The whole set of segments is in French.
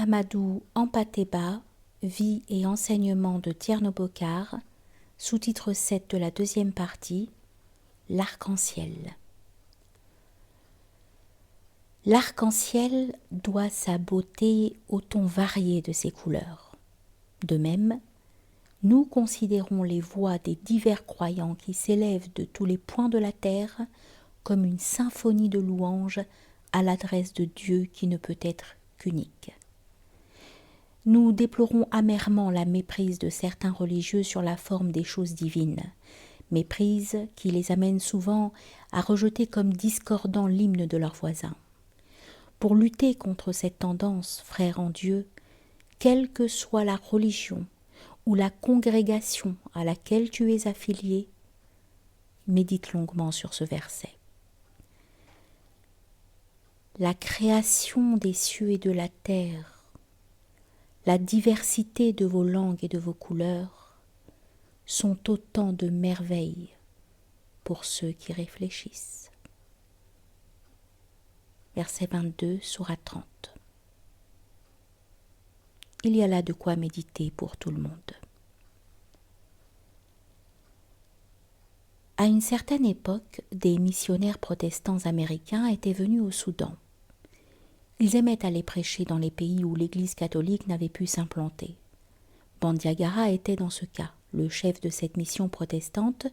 Amadou Hampâté-Bâ, Vie et enseignement de Tierno Bokar, sous-titre 7 de la deuxième partie, L'arc-en-ciel. L'arc-en-ciel doit sa beauté au ton varié de ses couleurs. De même, nous considérons les voix des divers croyants qui s'élèvent de tous les points de la terre comme une symphonie de louanges à l'adresse de Dieu qui ne peut être qu'unique. Nous déplorons amèrement la méprise de certains religieux sur la forme des choses divines, méprise qui les amène souvent à rejeter comme discordant l'hymne de leurs voisins. Pour lutter contre cette tendance, frères en Dieu, quelle que soit la religion ou la congrégation à laquelle tu es affilié, médite longuement sur ce verset. La création des cieux et de la terre, la diversité de vos langues et de vos couleurs sont autant de merveilles pour ceux qui réfléchissent. Verset 22, sourate 30. Il y a là de quoi méditer pour tout le monde. À une certaine époque, des missionnaires protestants américains étaient venus au Soudan. Ils aimaient aller prêcher dans les pays où l'Église catholique n'avait pu s'implanter. Bandiagara était dans ce cas. Le chef de cette mission protestante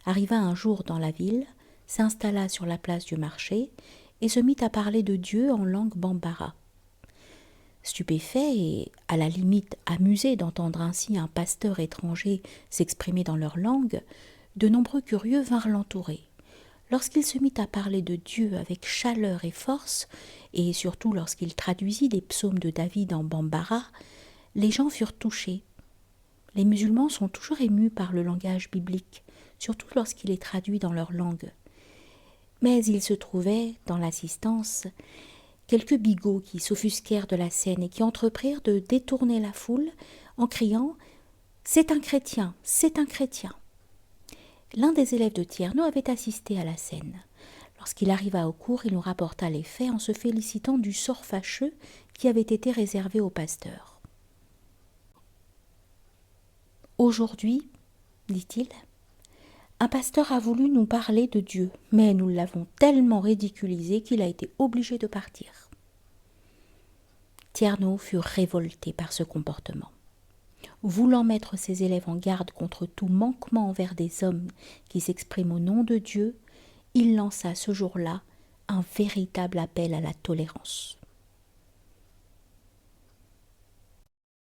arriva un jour dans la ville, s'installa sur la place du marché et se mit à parler de Dieu en langue bambara. Stupéfait et à la limite amusé d'entendre ainsi un pasteur étranger s'exprimer dans leur langue, de nombreux curieux vinrent l'entourer. Lorsqu'il se mit à parler de Dieu avec chaleur et force, et surtout lorsqu'il traduisit des psaumes de David en bambara, les gens furent touchés. Les musulmans sont toujours émus par le langage biblique, surtout lorsqu'il est traduit dans leur langue. Mais il se trouvait, dans l'assistance, quelques bigots qui s'offusquèrent de la scène et qui entreprirent de détourner la foule en criant « C'est un chrétien, c'est un chrétien !» L'un des élèves de Tierno avait assisté à la scène. Lorsqu'il arriva au cours, il nous rapporta les faits en se félicitant du sort fâcheux qui avait été réservé au pasteur. « Aujourd'hui, dit-il, un pasteur a voulu nous parler de Dieu, mais nous l'avons tellement ridiculisé qu'il a été obligé de partir. » Tierno fut révolté par ce comportement. Voulant mettre ses élèves en garde contre tout manquement envers des hommes qui s'expriment au nom de Dieu, il lança ce jour-là un véritable appel à la tolérance.